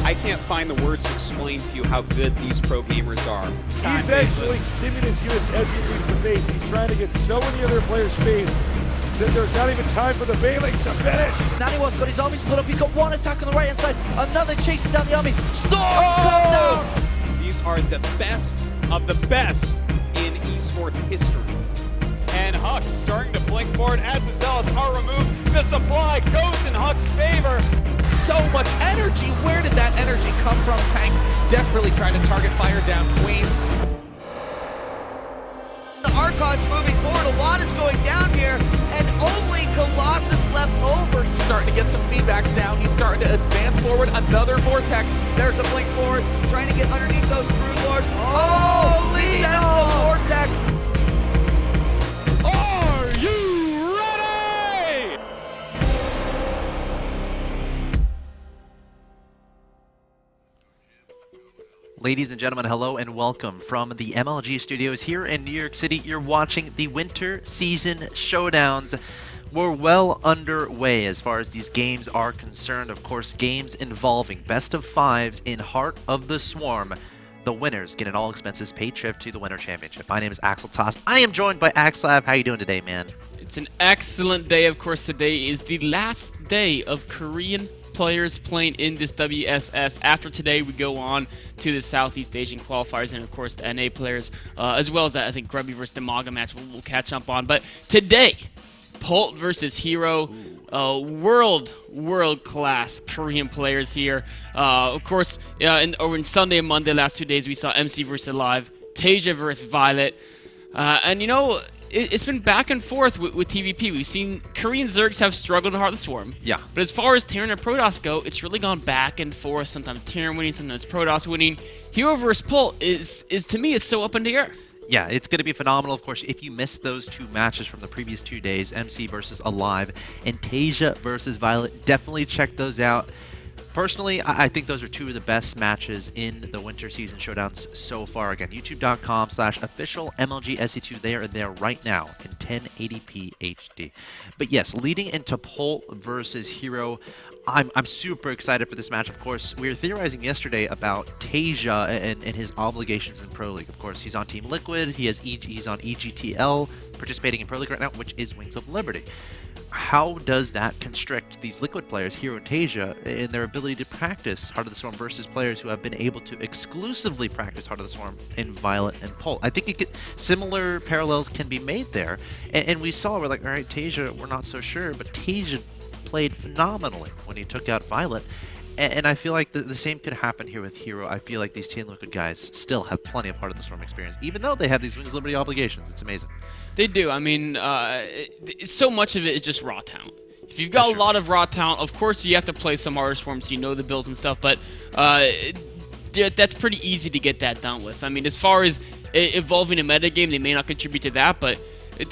I can't find the words to explain to you how good these pro gamers are. He's actually stimming his units as he leaves the base. He's trying to get so many other players' face that there's not even time for the Valix to finish. Naniwa's got his army split up. He's got one attack on the right-hand side. Another chasing down the army. Storm's come down! These are the best of the best in esports history. And Hux starting to blink forward as the Zealots are removed. The supply goes in Hux's favor. So much energy. Where did that energy come from? Tanks desperately trying to target fire down Queens. The Archon's moving forward. A lot is going down here, and only Colossus left over. He's starting to get some feedbacks down. He's starting to advance forward. Another vortex. There's the blink forward, trying to get underneath those Brood Lords. Oh, he sends the vortex. Are you ready? Ladies and gentlemen, hello and welcome from the MLG studios here in New York City. You're watching the Winter Season Showdowns. We're well underway as far as these games are concerned. Of course, games involving best of fives in Heart of the Swarm. The winners get an all-expenses-paid trip to the Winter Championship. My name is axeltoss. I am joined by axslav. How you doing today, man? It's an excellent day. Of course, today is the last day of Korean players playing in this WSS. After today, we go on to the Southeast Asian qualifiers and, of course, the NA players, as well as that, I think, Grubby versus Demaga match we'll catch up on. But today, Polt versus Hero, world-class Korean players here. Of course, over in Sunday and Monday, last 2 days, we saw MC versus Alive, Tasia versus Violet. And, you know, it's been back and forth with TVP. We've seen Korean Zergs have struggled in Heart of the Swarm. Yeah. But as far as Terran and Protoss go, it's really gone back and forth. Sometimes Terran winning, sometimes Protoss winning. Hero versus Polt is to me, it's so up in the air. Yeah, it's going to be phenomenal. Of course, if you missed those two matches from the previous 2 days, MC versus Alive and Tasia versus Violet, definitely check those out. Personally, I think those are two of the best matches in the Winter Season Showdowns so far. Again, youtube.com/official MLG SE2. They are there right now in 1080p HD. But yes, leading into Polt versus Hero, I'm super excited for this match. Of course, we were theorizing yesterday about Tasia and his obligations in Pro League. Of course, he's on Team Liquid. He's on EGTL, participating in Pro League right now, which is Wings of Liberty. How does that constrict these Liquid players, Hero and Tasia, in their ability to practice Heart of the Swarm versus players who have been able to exclusively practice Heart of the Swarm in Violet and Polt? I think similar parallels can be made there. And we saw, we're like, all right, Tasia, we're not so sure, but Tasia played phenomenally when he took out Violet. And I feel like the same could happen here with Hero. I feel like these Team Liquid guys still have plenty of Heart of the Swarm experience, even though they have these Wings of Liberty obligations. It's amazing. They do. I mean, so much of it is just raw talent. If you've got a lot of raw talent, of course you have to play some Heart of the Swarm so you know the builds and stuff, but that's pretty easy to get that done with. I mean, as far as evolving a metagame, they may not contribute to that, but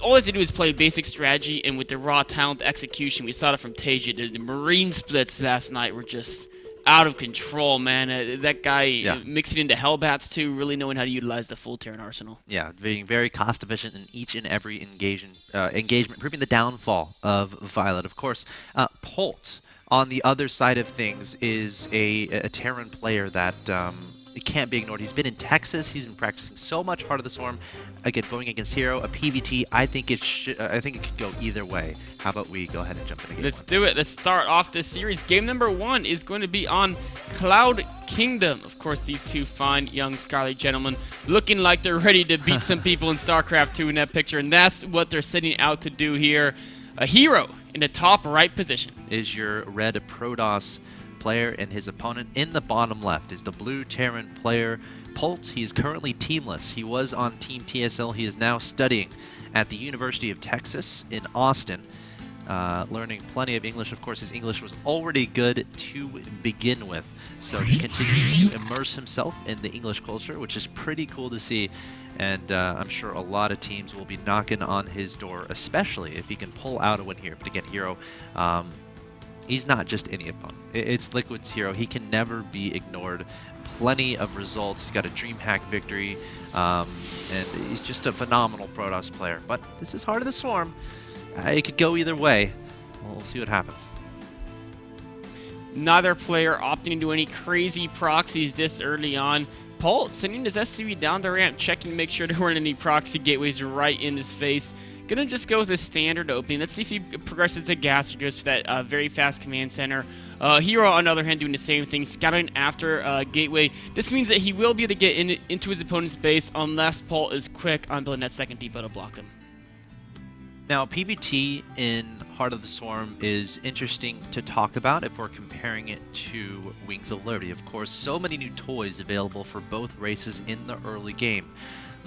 all they have to do is play basic strategy, and with the raw talent execution, we saw it from Tasia. The Marine splits last night were just out of control, man. That guy mixing into Hellbats too, really knowing how to utilize the full Terran arsenal. Yeah, being very cost efficient in each and every engagement, proving the downfall of Violet. Of course, Polt, on the other side of things, is a Terran player that it can't be ignored. He's been in Texas. He's been practicing so much Heart of the Swarm. Again, going against Hero, a PvT. I think it could go either way. How about we go ahead and jump into game Let's one? do it. Let's start off this series. Game number 1 is going to be on Cloud Kingdom. Of course, these two fine young scholarly gentlemen looking like they're ready to beat some people in StarCraft 2 in that picture, and that's what they're setting out to do here. A Hero in the top right position Is your red Protoss player, and his opponent in the bottom left is the blue Terran player Polt. He is currently teamless. He was on Team TSL. He is now studying at the University of Texas in Austin, learning plenty of English. Of course, his English was already good to begin with, so he continues to immerse himself in the English culture, which is pretty cool to see. And I'm sure a lot of teams will be knocking on his door, especially if he can pull out a win here. But again, Hero, he's not just any opponent. It's Liquid's Hero. He can never be ignored. Plenty of results. He's got a DreamHack victory, and he's just a phenomenal Protoss player. But this is Heart of the Swarm. It could go either way. We'll see what happens. Neither player opting to do any crazy proxies this early on. Polt sending his SCV down the ramp, checking to make sure there weren't any proxy gateways right in his face. Gonna just go with a standard opening. Let's see if he progresses to gas or goes for that very fast command center. Hero, on the other hand, doing the same thing, scouting after gateway. This means that he will be able to get into his opponent's base unless Polt is quick on building that second depot to block them. Now, PBT in Heart of the Swarm is interesting to talk about if we're comparing it to Wings of Liberty. Of course, so many new toys available for both races in the early game.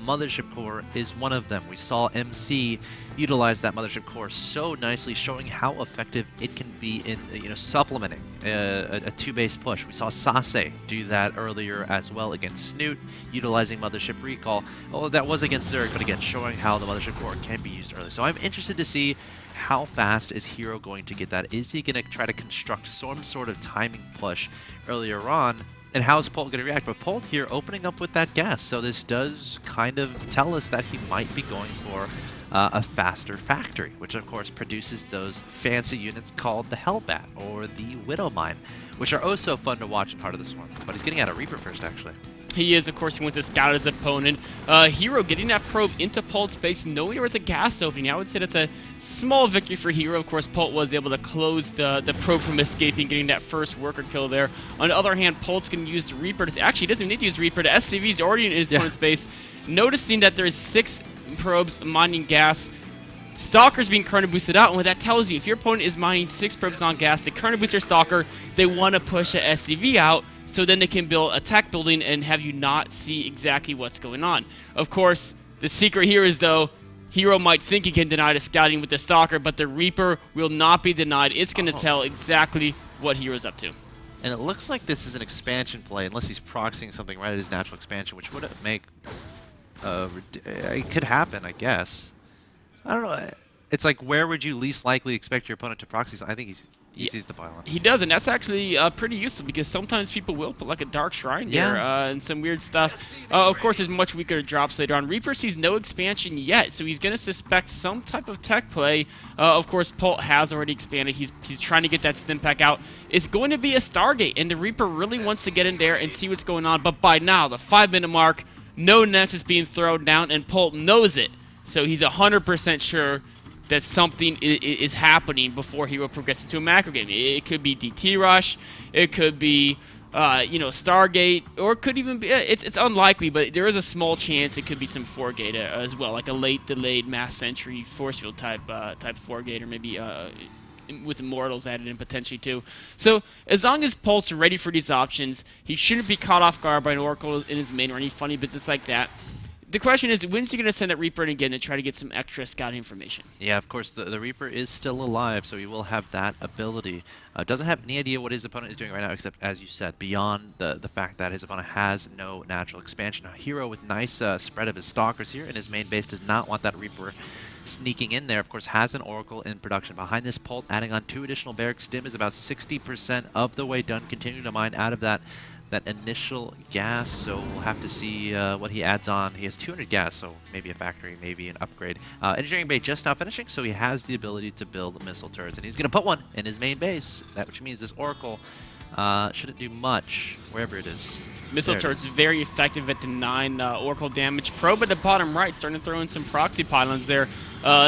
Mothership Core is one of them. We saw MC utilize that Mothership Core so nicely, showing how effective it can be in supplementing a two-base push. We saw Sase do that earlier as well against Snoot, utilizing Mothership Recall. Oh, that was against Zerg, but again, showing how the Mothership Core can be used early. So I'm interested to see how fast is Hero going to get that. Is he going to try to construct some sort of timing push earlier on? And how is Polt going to react? But Polt here opening up with that gas, so this does kind of tell us that he might be going for a faster factory, which of course produces those fancy units called the Hellbat or the Widow Mine, which are oh so fun to watch in Heart of the Swarm. But he's getting out a Reaper first, actually. He is, of course, he wants to scout his opponent. Hero getting that probe into Polt's base, knowing there was a gas opening. I would say that's a small victory for Hero. Of course, Polt was able to close the probe from escaping, getting that first worker kill there. On the other hand, Polt's going to use the Reaper. Actually, he doesn't need to use Reaper. The SCV is already in his opponent's base. Noticing that there is 6 probes mining gas. Stalker's being current boosted out, and what that tells you, if your opponent is mining 6 probes on gas, they current boost their Stalker, they want to push the SCV out, so then they can build a tech building and have you not see exactly what's going on. Of course, the secret here is, though, Hero might think he can deny the scouting with the Stalker, but the Reaper will not be denied. It's going to tell exactly what Hero's up to. And it looks like this is an expansion play, unless he's proxying something right at his natural expansion, which would make... it could happen, I guess. I don't know. It's like, where would you least likely expect your opponent to proxy? I think he sees the pylon. He does, and that's actually pretty useful because sometimes people will put like a Dark Shrine there and some weird stuff. Of course, there's much weaker drops later on. Reaper sees no expansion yet, so he's going to suspect some type of tech play. Of course, Polt has already expanded. He's trying to get that stim pack out. It's going to be a Stargate, and the Reaper really wants to get in there and see what's going on. But by now, the 5-minute mark, no Nexus being thrown down, and Polt knows it. So he's 100% sure that something is happening before Hero progresses to a macro game. It could be DT Rush, it could be, Stargate, or it could even be, it's unlikely, but there is a small chance it could be some 4-gate as well, like a late delayed mass sentry force field type 4-gate, or maybe with Immortals added in potentially too. So as long as Polt's ready for these options, he shouldn't be caught off guard by an Oracle in his main or any funny business like that. The question is, when's he going to send that Reaper in again to try to get some extra scouting information? Yeah, of course, the Reaper is still alive, so he will have that ability. Doesn't have any idea what his opponent is doing right now, except, as you said, beyond the fact that his opponent has no natural expansion. A Hero with nice spread of his Stalkers here in his main base does not want that Reaper sneaking in there. Of course, has an Oracle in production. Behind this, Polt adding on 2 additional barracks. Stim is about 60% of the way done, continuing to mine out of that initial gas, so we'll have to see what he adds on. He has 200 gas, so maybe a factory, maybe an upgrade. Engineering bay just now finishing, so he has the ability to build missile turrets, and he's going to put one in his main base, which means this Oracle shouldn't do much, wherever it is. Missile turrets very effective at denying Oracle damage. Probe at the bottom right, starting to throw in some proxy pylons there.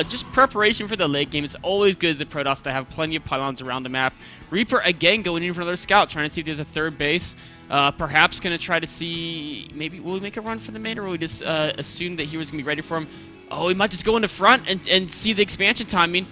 Just preparation for the late game. It's always good as a Protoss to have plenty of pylons around the map. Reaper again going in for another scout, trying to see if there's a third base. Perhaps going to try to see, maybe will we make a run for the main, or will we just assume that he was going to be ready for him? Oh, he might just go in the front and see the expansion timing.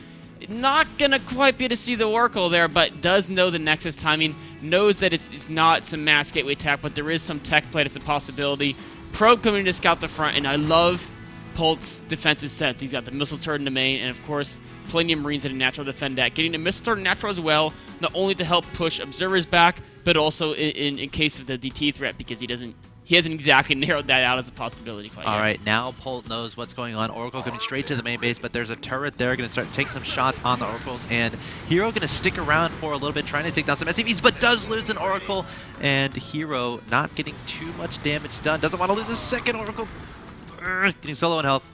Not going to quite be able to see the Oracle there, but does know the Nexus timing, knows that it's not some mass gateway tech, but there is some tech play that's a possibility. Probe coming to scout the front, and I love Polt's defensive set. He's got the missile turret in the main, and of course, plenty of Marines that are natural to defend that. Getting the missile turret natural as well, not only to help push observers back, but also in case of the DT threat, because he hasn't exactly narrowed that out as a possibility quite yet. All right, now Polt knows what's going on. Oracle coming straight to the main base, but there's a turret there. Going to start taking some shots on the Oracles, and Hero going to stick around for a little bit, trying to take down some SCVs, but does lose an Oracle, and Hero not getting too much damage done. Doesn't want to lose a second Oracle. Getting solo in health.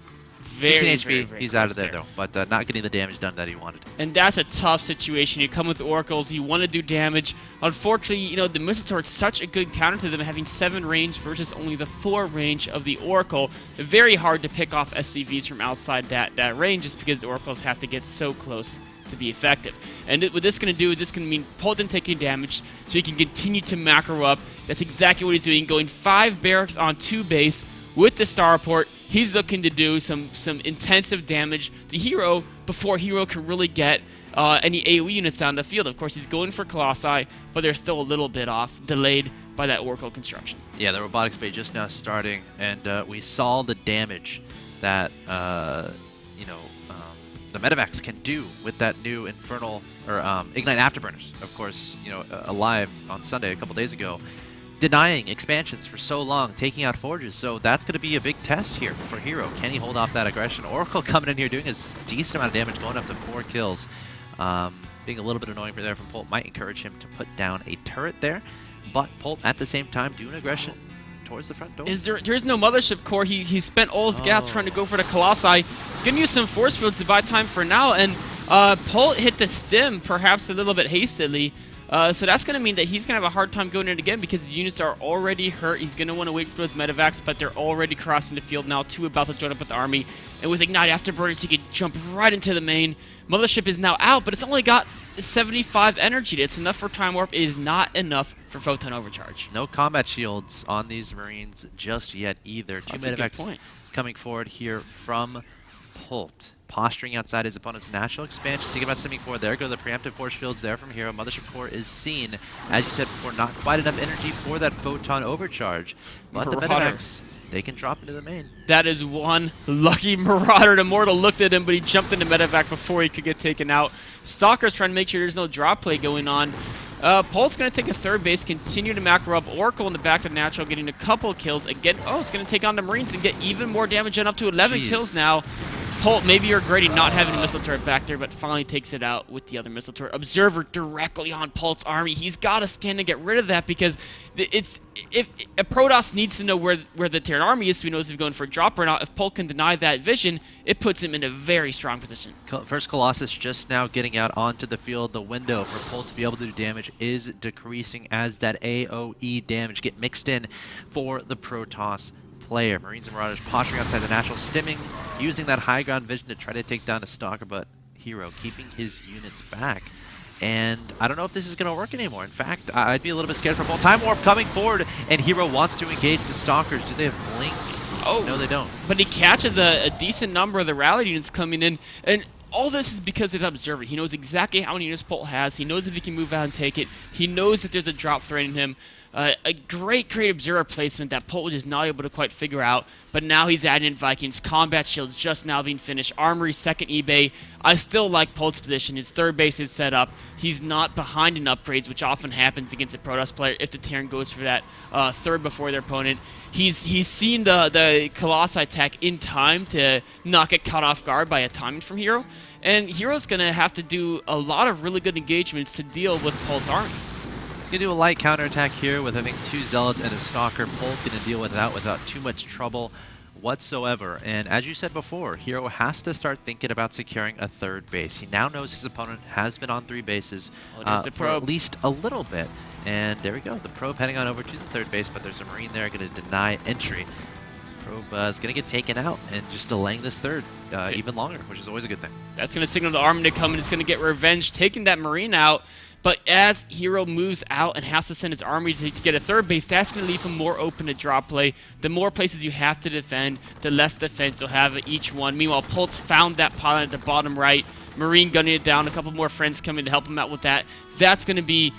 Very, 16 HP, very, very he's out close of there, though, but not getting the damage done that he wanted. And that's a tough situation. You come with Oracles, you want to do damage. Unfortunately, you know, the Missile Turret's such a good counter to them, having 7 range versus only the 4 range of the Oracle. Very hard to pick off SCVs from outside that range just because the Oracles have to get so close to be effective. And what this is going to do is this going to mean Polt didn't take any damage, so he can continue to macro up. That's exactly what he's doing, going 5 barracks on 2 base with the starport. He's looking to do some intensive damage to Hero before Hero can really get any AoE units down the field. Of course, he's going for Colossi, but they're still a little bit off, delayed by that Oracle construction. Yeah, the robotics bay just now starting, and we saw the damage that the medevacs can do with that new Infernal or Ignite Afterburners. Of course, Alive on Sunday a couple days ago, denying expansions for so long, taking out forges. So that's going to be a big test here for Hero. Can he hold off that aggression? Oracle coming in here doing a decent amount of damage, going up to 4 kills. Being a little bit annoying for there from Polt might encourage him to put down a turret there, but Polt at the same time doing aggression towards the front door. There is no Mothership Core. He spent all his gas trying to go for the Colossi. Gonna use some force fields to buy time for now, and Polt hit the stem perhaps a little bit hastily. So that's going to mean that he's going to have a hard time going in again because his units are already hurt. He's going to want to wait for those medevacs, but they're already crossing the field now. 2 about to join up with the army. And with Ignite Afterburners, he could jump right into the main. Mothership is now out, but it's only got 75 energy. It's enough for Time Warp. It is not enough for Photon Overcharge. No combat shields on these Marines just yet either. 2 medevacs coming forward here from Polt. Posturing outside his opponent's natural expansion. Thinking about stemming forward. There go the preemptive force fields there from Hero. Mothership Core is seen. As you said before, not quite enough energy for that Photon Overcharge. But the medevacs, they can drop into the main. That is one lucky Marauder. Immortal looked at him, but he jumped into medevac before he could get taken out. Stalker's trying to make sure there's no drop play going on. Polt's going to take a 3rd base, continue to macro up. Oracle in the back to natural, getting a couple kills. Again, it's going to take on the Marines and get even more damage and up to 11 kills now. Polt, maybe you're regretting not having a missile turret back there, but finally takes it out with the other missile turret. Observer directly on Polt's army. He's got to scan to get rid of that because if a Protoss needs to know where the Terran army is so he knows if he's going for a drop or not. If Polt can deny that vision, it puts him in a very strong position. First Colossus just now getting out onto the field. The window for Polt to be able to do damage is decreasing as that AoE damage get mixed in for the Protoss player. Marines and Marauders posturing outside the natural, stimming, using that high ground vision to try to take down a Stalker, but Hero keeping his units back. And I don't know if this is going to work anymore. In fact, I'd be a little bit scared for Polt. Time Warp coming forward, and Hero wants to engage the Stalkers. Do they have Blink? Oh, no, they don't. But he catches a decent number of the rally units coming in, and all this is because of the Observer. He knows exactly how many units Polt has. He knows if he can move out and take it. He knows that there's a drop threatening him. A great Observer placement that Polt is not able to quite figure out. But now he's adding in Vikings. Combat shields just now being finished. Armory, 2nd eBay. I still like Polt's position. His 3rd base is set up. He's not behind in upgrades, which often happens against a Protoss player if the Terran goes for that 3rd before their opponent. He's seen the Colossi attack in time to not get caught off guard by a timing from Hero. And Hero's going to have to do a lot of really good engagements to deal with Polt's army. He's going to do a light counterattack here with, I think, 2 Zealots and a Stalker. Polt going to deal with that without too much trouble whatsoever. And as you said before, Hero has to start thinking about securing a 3rd base. He now knows his opponent has been on 3 bases for at least a little bit. And there we go. The probe heading on over to the 3rd base, but there's a Marine there going to deny entry. Probe is going to get taken out and just delaying this 3rd even longer, which is always a good thing. That's going to signal the army to come, and it's going to get revenge, taking that Marine out. But as Hero moves out and has to send his army to get a 3rd base, that's going to leave him more open to drop play. The more places you have to defend, the less defense you'll have at each one. Meanwhile, Polt's found that pilot at the bottom right. Marine gunning it down, a couple more friends coming to help him out with that. That's going to be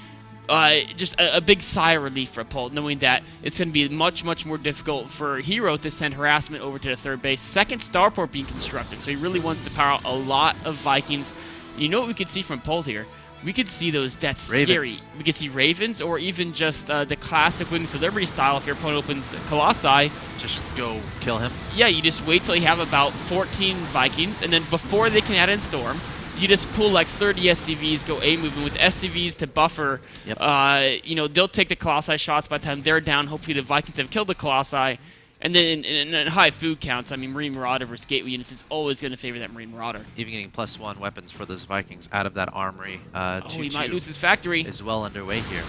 just a big sigh of relief for Polt, knowing that it's going to be much, much more difficult for Hero to send harassment over to the 3rd base. 2nd starport being constructed, so he really wants to power out a lot of Vikings. You know what we could see from Polt here? We could see that's scary. We could see Ravens, or even just the classic Wings of Liberty style. If your opponent opens Colossi, just go kill him. Yeah, you just wait till you have about 14 Vikings, and then before they can add in Storm, you just pull like 30 SCVs, go A moving with SCVs to buffer. Yep. They'll take the Colossi shots by the time they're down. Hopefully the Vikings have killed the Colossi, And then in high food counts, I mean, Marine Marauder versus Gateway units is always going to favor that Marine Marauder. Even getting +1 weapons for those Vikings out of that armory. He might lose his factory. Is well underway here.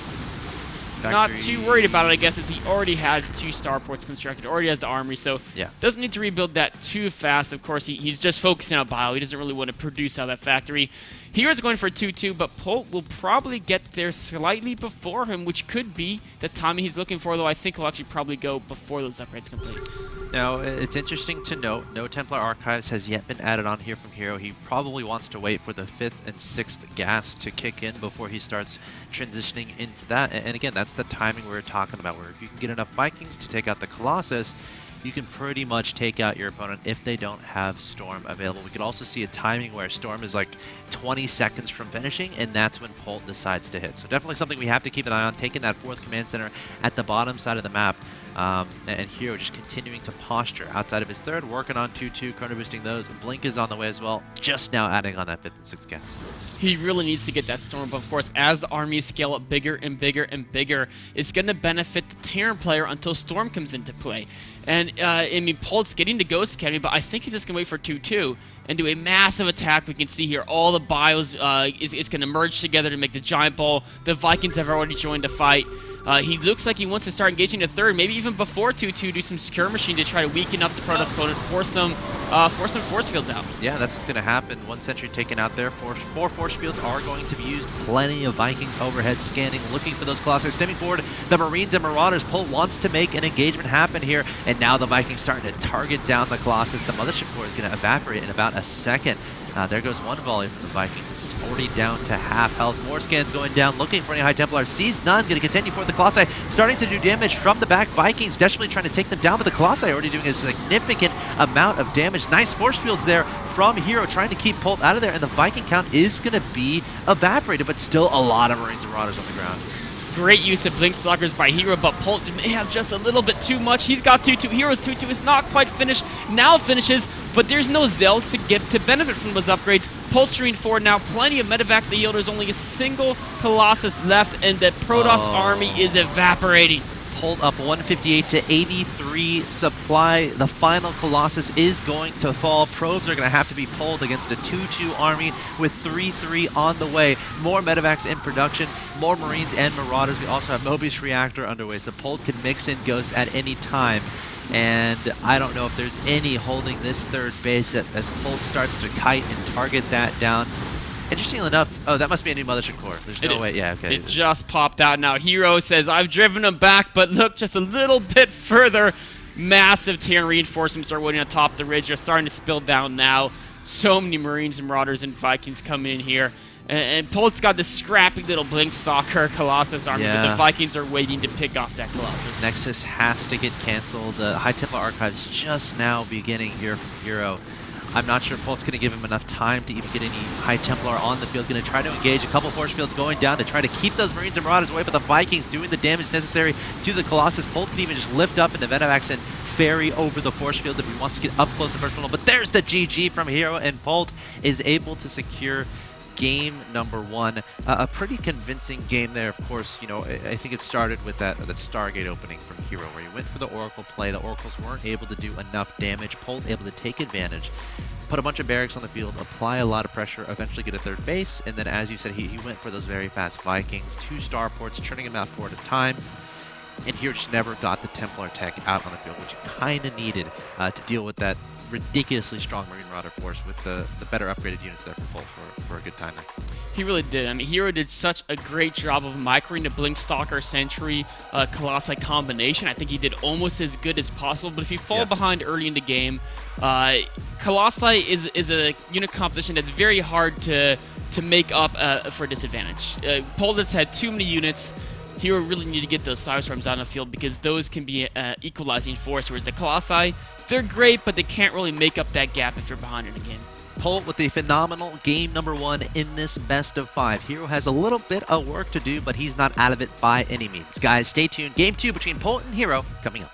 Not too worried about it, I guess, as he already has 2 starports constructed, already has the armory, so doesn't need to rebuild that too fast. Of course, he's just focusing on bio. He doesn't really want to produce out of that factory. Hero's going for 2-2, but Polt will probably get there slightly before him, which could be the timing he's looking for, though I think he'll actually probably go before those upgrades complete. Now, it's interesting to note, no Templar Archives has yet been added on here from Hero. He probably wants to wait for the 5th and 6th gas to kick in before he starts transitioning into that. And again, that's the timing we were talking about, where if you can get enough Vikings to take out the Colossus, you can pretty much take out your opponent if they don't have Storm available. We could also see a timing where Storm is like 20 seconds from finishing, and that's when Polt decides to hit. So definitely something we have to keep an eye on, taking that 4th command center at the bottom side of the map. And Hero just continuing to posture outside of his 3rd, working on 2-2, chrono boosting those. Blink is on the way as well, just now adding on that 5th and 6th gas. He really needs to get that Storm, but of course, as the armies scale up bigger and bigger and bigger, it's going to benefit the Terran player until Storm comes into play. And, I mean, Polt's getting to Ghost Academy, but I think he's just going to wait for 2-2 and do a massive attack. We can see here all the bios is going to merge together to make the giant ball. The Vikings have already joined the fight. He looks like he wants to start engaging the 3rd, maybe even before 2-2, do some skirmishing to try to weaken up the Protoss opponent, force some force fields out. Yeah, that's what's going to happen. 1 sentry taken out there. 4 force fields are going to be used. Plenty of Vikings overhead scanning, looking for those Colossi. Stemming forward, the Marines and Marauders. Polt wants to make an engagement happen here, and now the Vikings starting to target down the Colossus. The Mothership Core is going to evaporate in about a second. There goes 1 volley from the Vikings. It's already down to half health. More scans going down, looking for any High Templar. Sees none, going to continue for the Colossi. Starting to do damage from the back. Vikings desperately trying to take them down, but the Colossi already doing a significant amount of damage. Nice force fields there from Hero, trying to keep Polt out of there, and the Viking count is going to be evaporated, but still a lot of Marines and Marauders on the ground. Great use of Blink Stalkers by Hero, but Polt may have just a little bit too much. He's got 2-2. Hero's 2-2 is not quite finished. Now finishes, but there's no Zealots to get to benefit from those upgrades. Polt streaming forward now. Plenty of medevacs to heal. There's only a single Colossus left, and the Protoss army is evaporating. Polt up 158 to 83 supply. The final Colossus is going to fall. Probes are going to have to be pulled against a 2-2 army with 3-3 on the way. More medevacs in production, more Marines and Marauders. We also have Mobius Reactor underway, so Polt can mix in Ghosts at any time. And I don't know if there's any holding this 3rd base as Polt starts to kite and target that down. Interestingly enough, oh, that must be a new Mothership Core. There's no way, yeah, okay. It just popped out now. Hero says, I've driven him back, but look just a little bit further. Massive Terran reinforcements are waiting atop the ridge. They're starting to spill down now. So many Marines and Marauders and Vikings coming in here. And Polt's got this scrappy little Blink Stalker Colossus army, but the Vikings are waiting to pick off that Colossus. Nexus has to get canceled. The High Templar Archives just now beginning here from Hero. I'm not sure Polt's going to give him enough time to even get any High Templar on the field. Going to try to engage a couple force fields going down to try to keep those Marines and Marauders away, but the Vikings doing the damage necessary to the Colossus. Polt can even just lift up into medevacs and ferry over the force fields if he wants to get up close and personal. But there's the GG from Hero, and Polt is able to secure game number 1. A pretty convincing game there. Of course, you know, I think it started with that Stargate opening from Hero, where he went for the Oracle play. The Oracles weren't able to do enough damage. Polt able to take advantage, put a bunch of barracks on the field, apply a lot of pressure, eventually get a 3rd base, and then, as you said, he went for those very fast Vikings, 2 starports, churning them out 4 at a time. And Hero just never got the Templar tech out on the field, which he kind of needed to deal with that ridiculously strong Marine Marauder force with the better upgraded units there for Polt for a good time there. He really did. I mean, Hero did such a great job of microing the Blink Stalker Sentry Colossi combination. I think he did almost as good as possible, but if you fall behind early in the game, Colossi is a unit composition that's very hard to make up for disadvantage. Polt has had too many units. Hero really need to get those Cyberstorms out on the field because those can be equalizing force, whereas the Colossi, they're great, but they can't really make up that gap if you're behind in a game. Polt with a phenomenal game number 1 in this best of 5. Hero has a little bit of work to do, but he's not out of it by any means. Guys, stay tuned. Game 2 between Polt and Hero coming up.